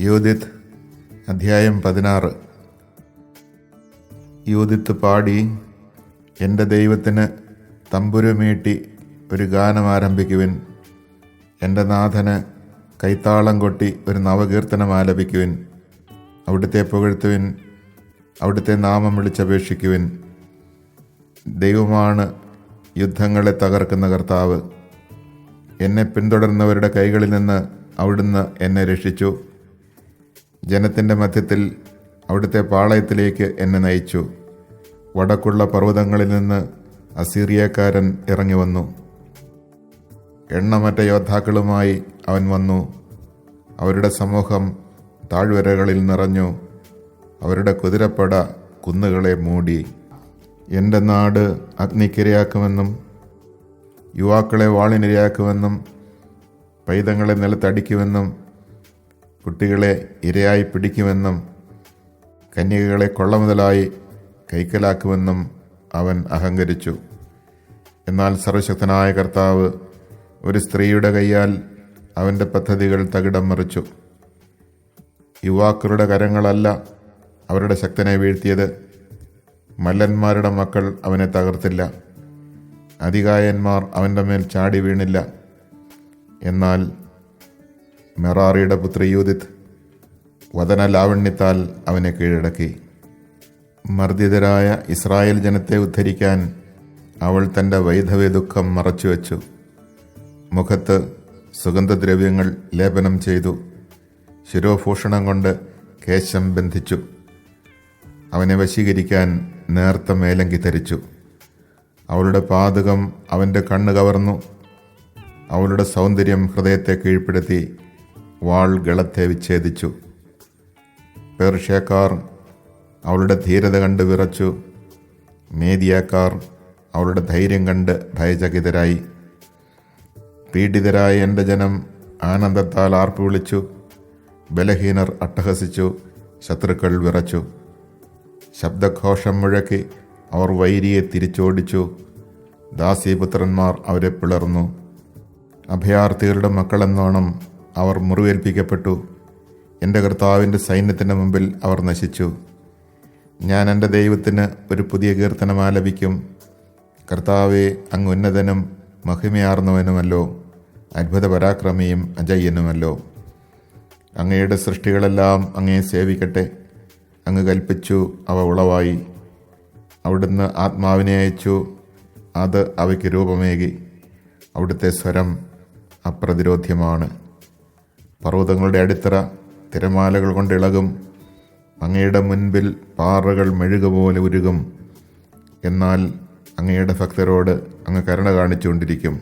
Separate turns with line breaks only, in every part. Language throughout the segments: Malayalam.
യൂദിത്ത് അധ്യായം 16. യൂദിത്ത് പാടി എൻ്റെ ദൈവത്തിന് തമ്പുരുമീട്ടി ഒരു ഗാനം ആരംഭിക്കുവിൻ. എൻ്റെ നാഥന് കൈത്താളം കൊട്ടി ഒരു നവകീർത്തനം ആലപിക്കുവിൻ. അവിടുത്തെ പുകഴ്ത്തുവിൻ, അവിടുത്തെ നാമം വിളിച്ചപേക്ഷിക്കുവിൻ. ദൈവമാണ് യുദ്ധങ്ങളെ തകർക്കുന്ന കർത്താവ്. എന്നെ പിന്തുടർന്നവരുടെ കൈകളിൽ നിന്ന് അവിടുന്ന് എന്നെ രക്ഷിച്ചു. ജനത്തിൻ്റെ മധ്യത്തിൽ അവിടുത്തെ പാളയത്തിലേക്ക് എന്നെ നയിച്ചു. വടക്കുള്ള പർവ്വതങ്ങളിൽ നിന്ന് അസീറിയക്കാരൻ ഇറങ്ങി വന്നു. എണ്ണമറ്റ യോദ്ധാക്കളുമായി അവൻ വന്നു. അവരുടെ സമൂഹം താഴ്വരകളിൽ നിറഞ്ഞു. അവരുടെ കുതിരപ്പട കുന്നുകളെ മൂടി. എൻ്റെ നാട് അഗ്നിക്കിരയാക്കുമെന്നും യുവാക്കളെ വാളിനിരയാക്കുമെന്നും പൈതങ്ങളെ നിലത്തടിക്കുമെന്നും കുട്ടികളെ ഇരയായി പിടിക്കുമെന്നും കന്യകകളെ കൊള്ളമുതലായി കൈക്കലാക്കുമെന്നും അവൻ അഹങ്കരിച്ചു. എന്നാൽ സർവശക്തനായ കർത്താവ് ഒരു സ്ത്രീയുടെ കൈയാൽ അവൻ്റെ പദ്ധതികൾ തകിടം മറിച്ചു. യുവാക്കളുടെ കരങ്ങളല്ല അവരുടെ ശക്തനെ വീഴ്ത്തിയത്. മല്ലന്മാരുടെ മക്കൾ അവനെ തകർത്തില്ല. അതികായന്മാർ അവൻ്റെ മേൽ ചാടി വീണില്ല. എന്നാൽ മെറാറിയുടെ പുത്രി യൂദിത്ത് വദന ലാവണ്യത്താൽ അവനെ കീഴടക്കി. മർദ്ദിതരായ ഇസ്രായേൽ ജനത്തെ ഉദ്ധരിക്കാൻ അവൾ തൻ്റെ വൈധവ്യ ദുഃഖം മറച്ചുവെച്ചു. മുഖത്ത് സുഗന്ധദ്രവ്യങ്ങൾ ലേപനം ചെയ്തു. ശിരോഭൂഷണം കൊണ്ട് കേശം ബന്ധിച്ചു. അവനെ വശീകരിക്കാൻ നേർത്ത മേലങ്കി ധരിച്ചു. അവളുടെ പാതകം അവൻ്റെ കണ്ണ് കവർന്നു. അവളുടെ സൗന്ദര്യം ഹൃദയത്തെ കീഴ്പ്പെടുത്തി. വാൾ ഗളത്തെ വിച്ഛേദിച്ചു. പേർഷ്യക്കാർ അവളുടെ ധീരത കണ്ട് വിറച്ചു. മേദിയക്കാർ അവളുടെ ധൈര്യം കണ്ട് ഭയചകിതരായി. പീഡിതരായ എൻ്റെ ജനം ആനന്ദത്താൽ ആർപ്പു വിളിച്ചു. ബലഹീനർ അട്ടഹസിച്ചു. ശത്രുക്കൾ വിറച്ചു. ശബ്ദഘോഷം മുഴക്കി അവർ വൈരിയെ തിരിച്ചോടിച്ചു. ദാസീപുത്രന്മാർ അവരെ പിളർന്നു. അഭയാർത്ഥികളുടെ മക്കളെന്നോണം അവർ മുറിവേൽപ്പിക്കപ്പെട്ടു. എൻ്റെ കർത്താവിൻ്റെ സൈന്യത്തിൻ്റെ മുമ്പിൽ അവർ നശിച്ചു. ഞാൻ എൻ്റെ ദൈവത്തിന് ഒരു പുതിയ കീർത്തനം ആലപിക്കും. കർത്താവെ, അങ്ങ് ഉന്നതനും മഹിമയാർന്നവനുമല്ലോ, അത്ഭുത പരാക്രമിയും അജയ്യനുമല്ലോ. അങ്ങയുടെ സൃഷ്ടികളെല്ലാം അങ്ങയെ സേവിക്കട്ടെ. അങ്ങ് കൽപ്പിച്ചു, അവ ഉളവായി. അവിടുന്ന് ആത്മാവിനെ അയച്ചു, അത് അവയ്ക്ക് രൂപമേകി. അവിടുത്തെ സ്വരം അപ്രതിരോധ്യമാണ്. പർവ്വതങ്ങളുടെ അടിത്തറ തിരമാലകൾ കൊണ്ട് ഇളകും. അങ്ങയുടെ മുൻപിൽ പാറകൾ മെഴുകുപോലെ ഉരുകും. എന്നാൽ അങ്ങയുടെ ഭക്തരോട് അങ്ങ് കരുണ കാണിച്ചുകൊണ്ടിരിക്കും.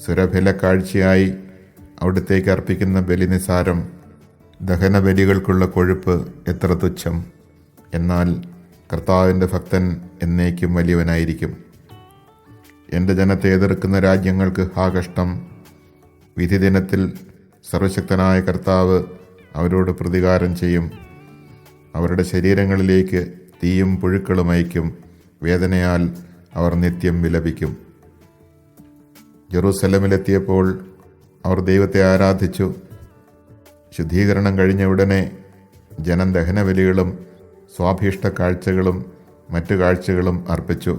സുരഭില കാഴ്ചയായി അവിടുത്തേക്ക് അർപ്പിക്കുന്ന ബലി നിസാരം. ദഹനബലികൾക്കുള്ള കൊഴുപ്പ് എത്ര തുച്ഛം. എന്നാൽ കർത്താവിൻ്റെ ഭക്തൻ എന്നേക്കും വലിയവനായിരിക്കും. എൻ്റെ ജനത്തെ എതിർക്കുന്ന രാജ്യങ്ങൾക്ക് ഹാ കഷ്ടം. വിധിദിനത്തിൽ സർവശക്തനായ കർത്താവ് അവരോട് പ്രതികാരം ചെയ്യും. അവരുടെ ശരീരങ്ങളിലേക്ക് തീയും പുഴുക്കളും അയക്കും. വേദനയാൽ അവർ നിത്യം വിലപിക്കും. ജെറൂസലമിലെത്തിയപ്പോൾ അവർ ദൈവത്തെ ആരാധിച്ചു. ശുദ്ധീകരണം കഴിഞ്ഞ ഉടനെ ജനം ദഹനബലികളും സ്വാഭീഷ്ട കാഴ്ചകളും മറ്റു കാഴ്ചകളും അർപ്പിച്ചു.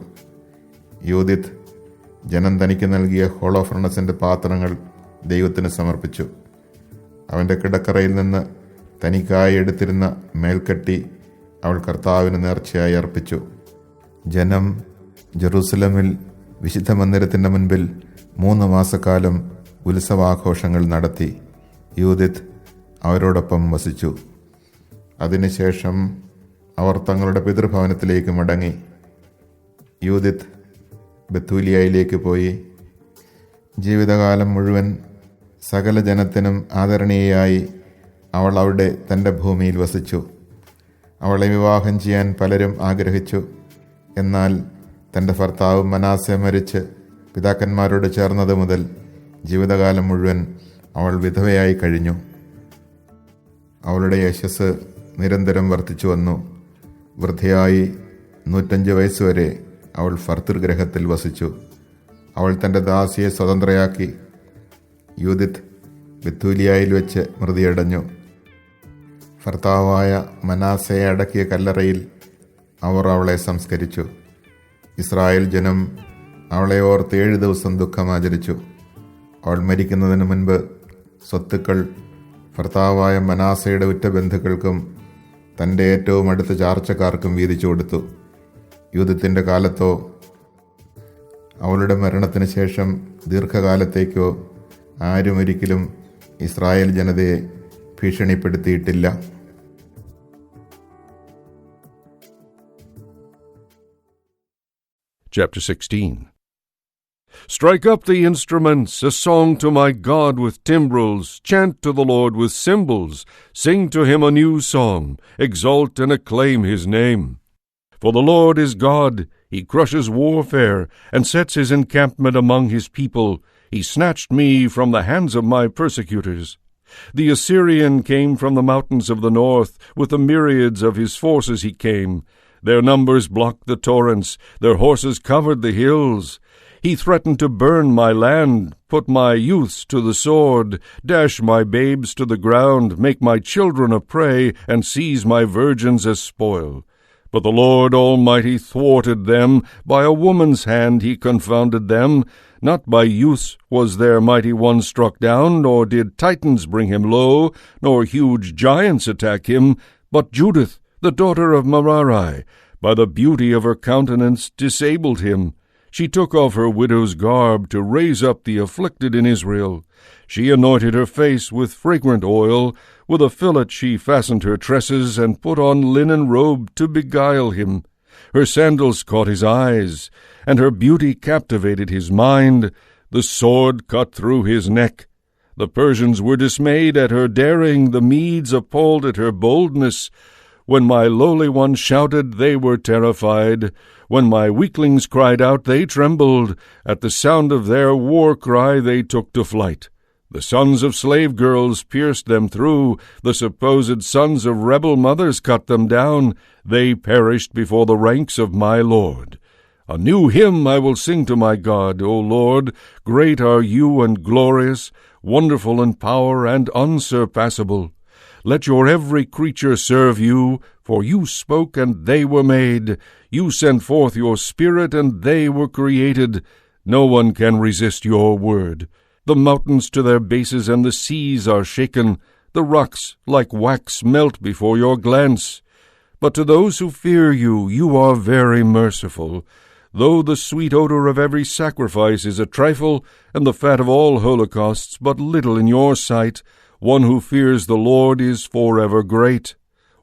യൂദിത്ത് ജനം തനിക്ക് നൽകിയ ഹോളോഫർണസിൻ്റെ പാത്രങ്ങൾ ദൈവത്തിന് സമർപ്പിച്ചു. അവൻ്റെ കിടക്കറയിൽ നിന്ന് തനിക്കായി എടുത്തിരുന്ന മേൽക്കട്ടി അവൾ കർത്താവിന് നേർച്ചയായി അർപ്പിച്ചു. ജനം ജെറൂസലമിൽ വിശുദ്ധ മന്ദിരത്തിൻ്റെ മുൻപിൽ 3 മാസക്കാലം ഉത്സവാഘോഷങ്ങൾ നടത്തി. യൂദിത്ത് അവരോടൊപ്പം വസിച്ചു. അതിനുശേഷം അവർ തങ്ങളുടെ പിതൃഭവനത്തിലേക്ക് മടങ്ങി. യൂദിത്ത് ബത്തൂലിയയിലേക്ക് പോയി. ജീവിതകാലം മുഴുവൻ സകല ജനത്തിനും ആദരണീയയായി അവൾ അവിടെ തൻ്റെ ഭൂമിയിൽ വസിച്ചു. അവളെ വിവാഹം ചെയ്യാൻ പലരും ആഗ്രഹിച്ചു. എന്നാൽ തൻ്റെ ഭർത്താവ് മനാസെ മരിച്ച് പിതാക്കന്മാരോട് ചേർന്നത് മുതൽ ജീവിതകാലം മുഴുവൻ അവൾ വിധവയായി കഴിഞ്ഞു. അവളുടെ യശസ് നിരന്തരം വർദ്ധിച്ചു വന്നു. വൃദ്ധയായി 105 വയസ്സുവരെ അവൾ ഭർതൃഗ്രഹത്തിൽ വസിച്ചു. അവൾ തൻ്റെ ദാസിയെ സ്വതന്ത്രയാക്കി. യൂദിത്ത് ബത്തൂലിയയിൽ വെച്ച് മൃതിയടഞ്ഞു. ഭർത്താവായ മനാസയെ അടക്കിയ കല്ലറയിൽ അവർ അവളെ സംസ്കരിച്ചു. ഇസ്രായേൽ ജനം അവളെ ഓർത്ത് 7 ദിവസം ദുഃഖമാചരിച്ചു. അവൾ മരിക്കുന്നതിന് മുൻപ് സ്വത്തുക്കൾ ഭർത്താവായ മനാസയുടെ ഉറ്റ ബന്ധുക്കൾക്കും തൻ്റെ ഏറ്റവും അടുത്ത ചാർച്ചക്കാർക്കും വീതിച്ചു കൊടുത്തു. യൂദത്തിൻ്റെ കാലത്തോ അവളുടെ മരണത്തിന് ശേഷം ദീർഘകാലത്തേക്കോ ആരും ഒരിക്കലും ഇസ്രായേൽ ജനതയെ ഭീഷണിപ്പെടുത്തിയിട്ടില്ല.
Chapter 16. Strike up the instruments, a song to my God with timbrels, chant to the Lord with cymbals, sing to him a new song, exalt and acclaim his name. For the Lord is God, he crushes warfare, and sets his encampment among his people. He snatched me from the hands of my persecutors. The Assyrian came from the mountains of the north, with the myriads of his forces he came. Their numbers blocked the torrents, their horses covered the hills. He threatened to burn my land, put my youths to the sword, dash my babes to the ground, make my children a prey, and seize my virgins as spoil. But the Lord Almighty thwarted them, by a woman's hand he confounded them. Not by youths was their mighty one struck down, nor did Titans bring him low, nor huge giants attack him, but Judith, the daughter of Merari, by the beauty of her countenance disabled him. She took off her widow's garb to raise up the afflicted in Israel. She anointed her face with fragrant oil. With a fillet she fastened her tresses, and put on linen robe to beguile him. Her sandals caught his eyes, and her beauty captivated his mind. The sword cut through his neck. The Persians were dismayed at her daring, the Medes appalled at her boldness. When my lowly ones shouted, they were terrified. When my weaklings cried out, they trembled. At the sound of their war cry, they took to flight. The sons of slave girls pierced them through. The supposed sons of rebel mothers cut them down. They perished before the ranks of my Lord. A new hymn I will sing to my God, O Lord. Great are you and glorious, wonderful in power and unsurpassable. Let your every creature serve you, for you spoke and they were made. You sent forth your Spirit and they were created. No one can resist your word. The mountains to their bases and the seas are shaken. The rocks like wax melt before your glance. But to those who fear you, you are very merciful. Though the sweet odor of every sacrifice is a trifle, and the fat of all holocausts but little in your sight, one who fears the Lord is forever great.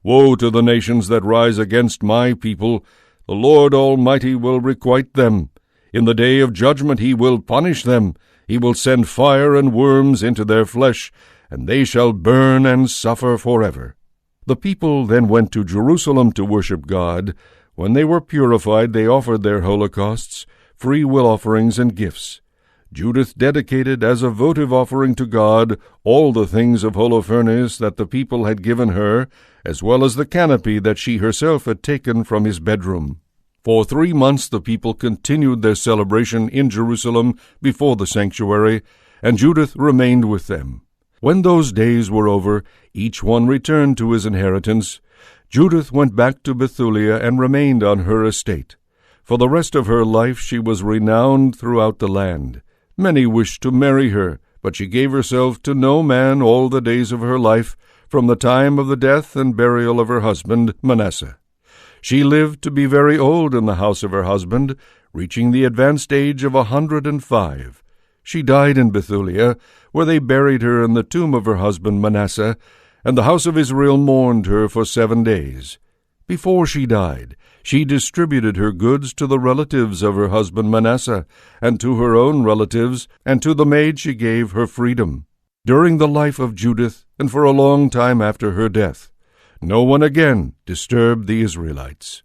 Woe to the nations that rise against my people! The Lord Almighty will requite them. In the day of judgment he will punish them. He will send fire and worms into their flesh, and they shall burn and suffer forever. The people then went to Jerusalem to worship God. When they were purified, they offered their holocausts, free will offerings and gifts. Judith dedicated as a votive offering to God all the things of Holofernes that the people had given her, as well as the canopy that she herself had taken from his bedroom. For 3 months the people continued their celebration in Jerusalem before the sanctuary, and Judith remained with them. When those days were over, each one returned to his inheritance. Judith went back to Bethulia and remained on her estate. For the rest of her life she was renowned throughout the land. Many wished to marry her, but she gave herself to no man all the days of her life, from the time of the death and burial of her husband Manasseh. She lived to be very old in the house of her husband, reaching the advanced age of 105. She died in Bethulia, where they buried her in the tomb of her husband Manasseh, and the house of Israel mourned her for 7 days. Before she died, she distributed her goods to the relatives of her husband Manasseh, and to her own relatives, and to the maid she gave her freedom. During the life of Judith, and for a long time after her death, no one again disturbed the Israelites.